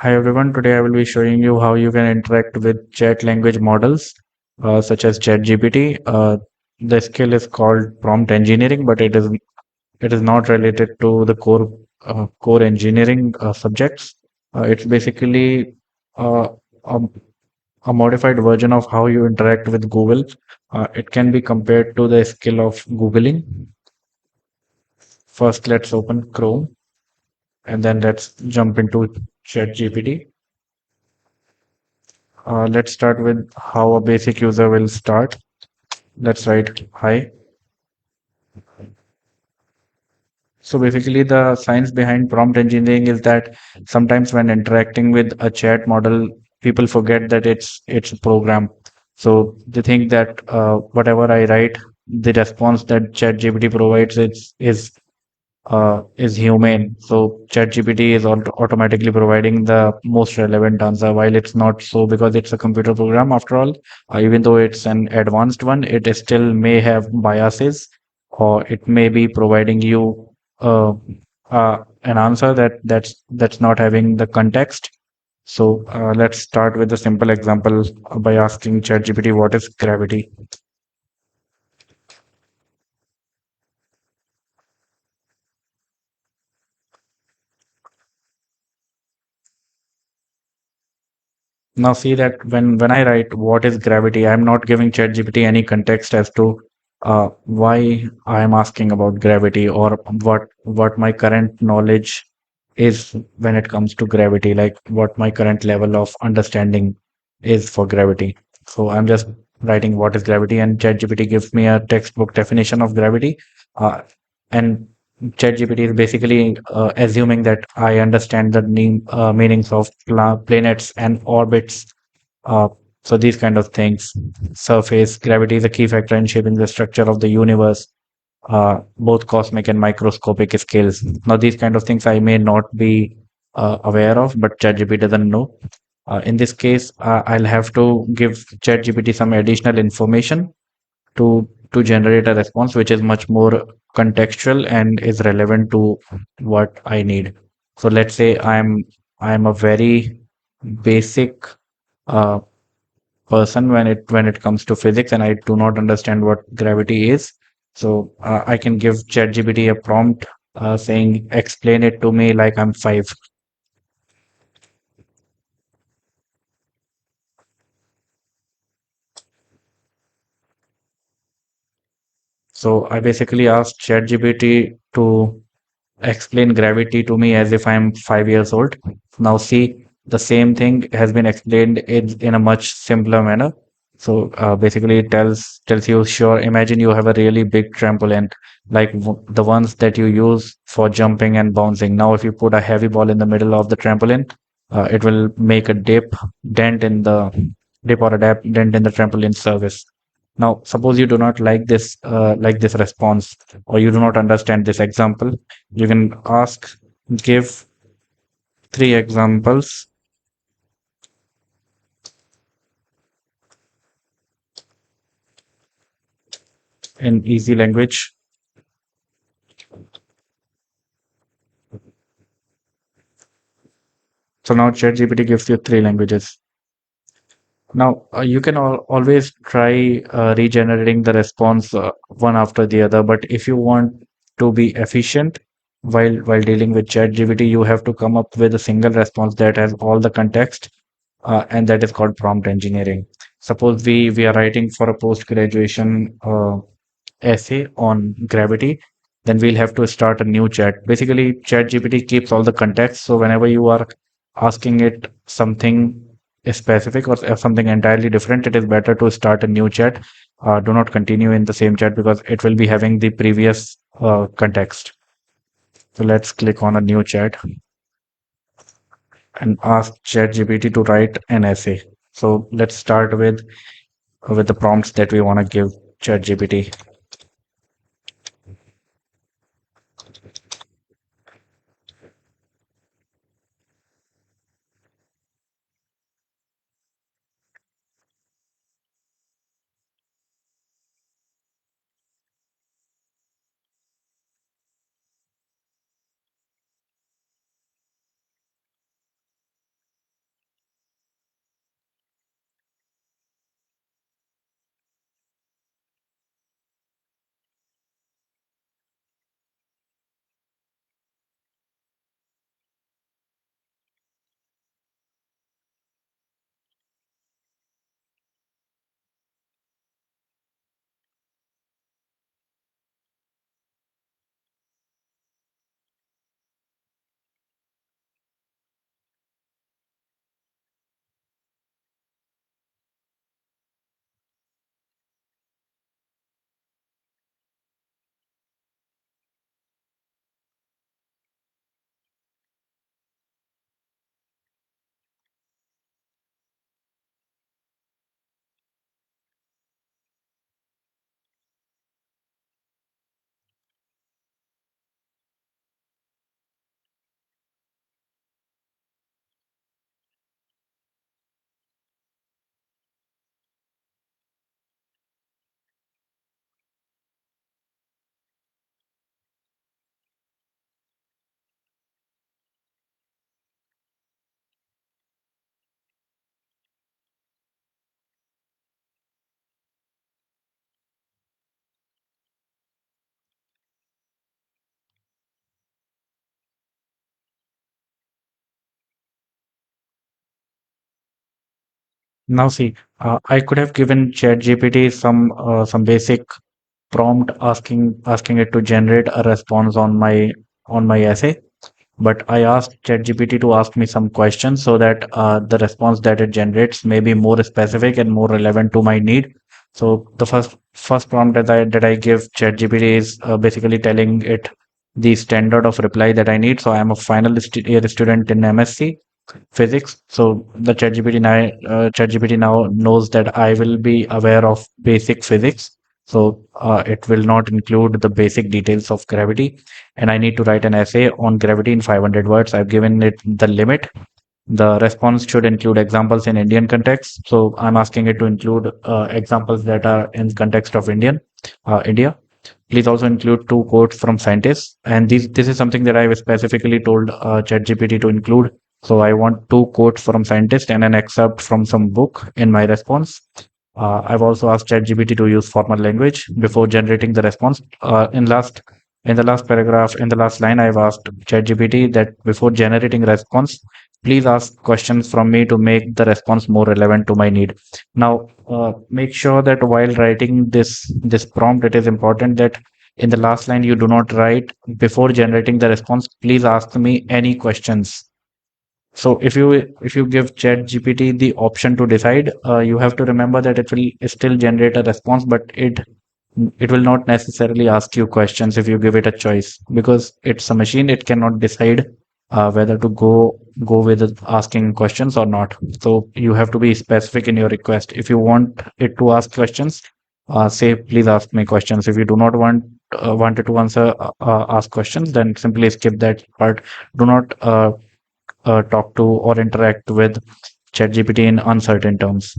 Hi everyone, today I will be showing you how you can interact with chat language models such as ChatGPT. The skill is called prompt engineering, but it is not related to the core engineering subjects. It's basically uh, a, a modified version of how you interact with Google. It can be compared to the skill of Googling. First, let's open Chrome and then let's jump into ChatGPT. Let's start with how a basic user will start. Let's write hi. So basically, the science behind prompt engineering is that sometimes when interacting with a chat model, people forget that it's a program. So they think that whatever I write, the response that ChatGPT provides is humane. So ChatGPT is automatically providing the most relevant answer, while it's not so because it's a computer program after all. Even though it's an advanced one, it is still may have biases, or it may be providing you an answer that's not having the context. So let's start with a simple example by asking ChatGPT what is gravity. Now see that when I write what is gravity, I'm not giving ChatGPT any context as to why I am asking about gravity or what my current knowledge is when it comes to gravity, like what my current level of understanding is for gravity. So I'm just writing what is gravity, and ChatGPT gives me a textbook definition of gravity. And ChatGPT is basically assuming that I understand the meanings of planets and orbits. Uh, so these kind of things. Surface gravity is a key factor in shaping the structure of the universe, both cosmic and microscopic scales. Now, these kind of things I may not be aware of, but ChatGPT doesn't know. In this case, I'll have to give ChatGPT some additional information to generate a response which is much more contextual and is relevant to what I need. So let's say I'm a very basic uh, person when it comes to physics, and I do not understand what gravity is. So I can give ChatGPT a prompt saying explain it to me like I'm five. So I basically asked ChatGPT to explain gravity to me as if I'm 5 years old. Now, see, the same thing has been explained in a much simpler manner. So basically, it tells you, sure, imagine you have a really big trampoline, like the ones that you use for jumping and bouncing. Now, if you put a heavy ball in the middle of the trampoline, it will make a dent in the dip or a dent in the trampoline surface. Now, suppose you do not like this response, or you do not understand this example, you can give three examples in easy language. So now ChatGPT gives you three languages. Now you can always try regenerating the response one after the other, but if you want to be efficient while dealing with ChatGPT, you have to come up with a single response that has all the context, and that is called prompt engineering. Suppose we are writing for a post graduation essay on gravity, then we'll have to start a new chat. Basically, ChatGPT keeps all the context. So whenever you are asking it something specific or something entirely different, it is better to start a new chat. Do not continue in the same chat because it will be having the previous context. So let's click on a new chat and ask ChatGPT to write an essay. So let's start with the prompts that we want to give ChatGPT. Now see, I could have given ChatGPT some basic prompt asking it to generate a response on my essay. But I asked ChatGPT to ask me some questions so that the response that it generates may be more specific and more relevant to my need. So the first prompt that I give ChatGPT is basically telling it the standard of reply that I need. So I am a final year student in MSc physics. So the ChatGPT now knows that I will be aware of basic physics. So it will not include the basic details of gravity. And I need to write an essay on gravity in 500 words. I've given it the limit. The response should include examples in Indian context. So I'm asking it to include examples that are in context of India. Please also include two quotes from scientists. And this is something that I've specifically told ChatGPT to include. So I want two quotes from scientists and an excerpt from some book in my response. I've also asked ChatGPT to use formal language before generating the response. In the last paragraph, in the last line, I've asked ChatGPT that before generating a response, please ask questions from me to make the response more relevant to my need. Now, make sure that while writing this prompt, it is important that in the last line you do not write before generating the response. Please ask me any questions. So if you give ChatGPT the option to decide, you have to remember that it will still generate a response, but it will not necessarily ask you questions if you give it a choice because it's a machine. It cannot decide whether to go with asking questions or not. So you have to be specific in your request. If you want it to ask questions, say please ask me questions. If you do not want it to answer ask questions, then simply skip that part. Do not talk to or interact with ChatGPT in uncertain terms.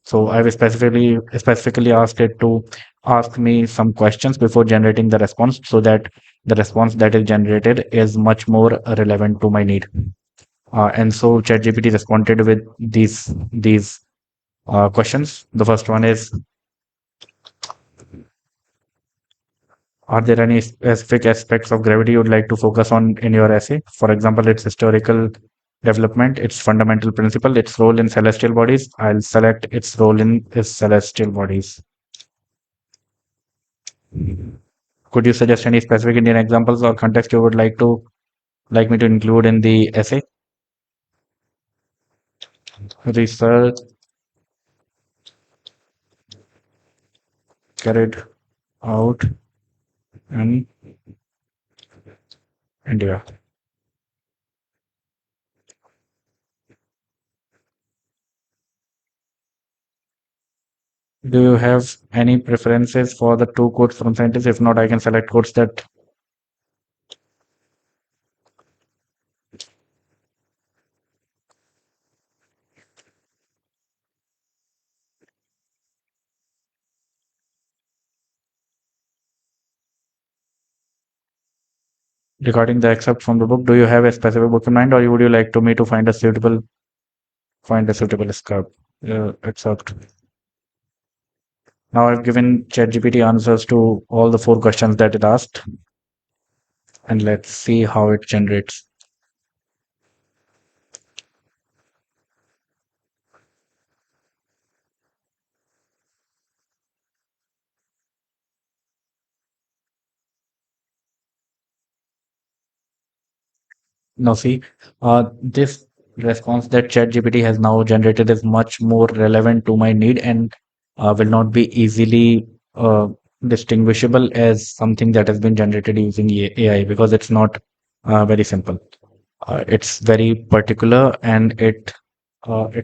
So I've specifically asked it to ask me some questions before generating the response so that the response that is generated is much more relevant to my need. And so ChatGPT responded with these questions. The first one is, are there any specific aspects of gravity you would like to focus on in your essay? For example, its historical development, its fundamental principle, its role in celestial bodies. I'll select its role in celestial bodies. Could you suggest any specific Indian examples or context you would like me to include in the essay? Research carried out in India. Do you have any preferences for the two quotes from scientists? If not, I can select quotes that regarding the excerpt from the book. Do you have a specific book in mind, or would you like to me to find a suitable excerpt? Now I've given ChatGPT answers to all the four questions that it asked, and let's see how it generates. Now see, this response that ChatGPT has now generated is much more relevant to my need and will not be easily distinguishable as something that has been generated using AI because it's not very simple. It's very particular and it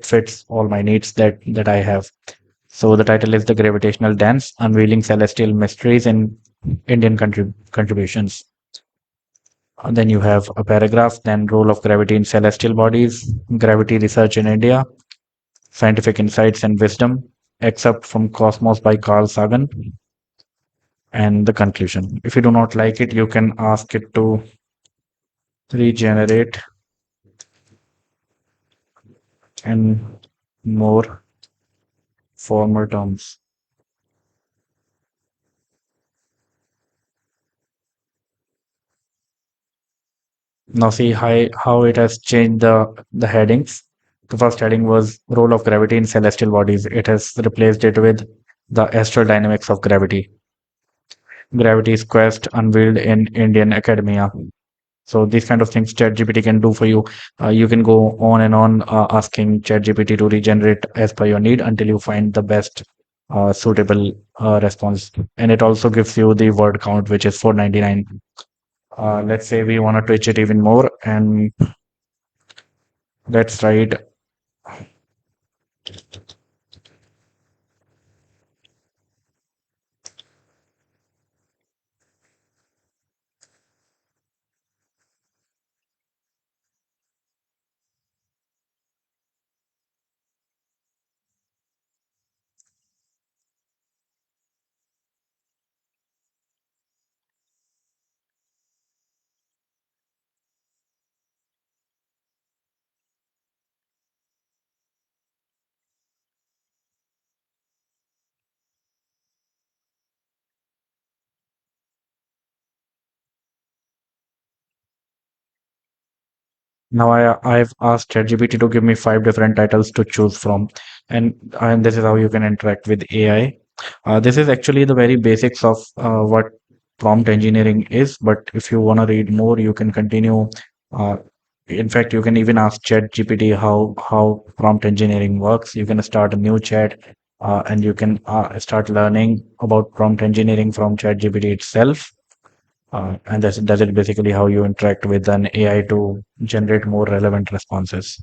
fits all my needs that I have. So the title is The Gravitational Dance: Unveiling Celestial Mysteries in Indian Contributions. Then you have a paragraph, then role of gravity in celestial bodies, gravity research in India, scientific insights and wisdom, excerpt from Cosmos by Carl Sagan, and the conclusion. If you do not like it, you can ask it to regenerate in more formal terms. Now see how it has changed the headings. The first heading was role of gravity in celestial bodies. It has replaced it with the astrodynamics of gravity. Gravity's quest unveiled in Indian academia. So these kind of things ChatGPT can do for you. You can go on and on asking ChatGPT to regenerate as per your need until you find the best suitable response. And it also gives you the word count, which is 499. Let's say we want to twitch it even more, and let's write. Now I've asked ChatGPT to give me 5 different titles to choose from, and this is how you can interact with AI. This is actually the very basics of what prompt engineering is. But if you want to read more, you can continue. Uh, in fact, you can even ask ChatGPT how prompt engineering works. You can start a new chat, and you can start learning about prompt engineering from ChatGPT itself. And that's it basically how you interact with an AI to generate more relevant responses.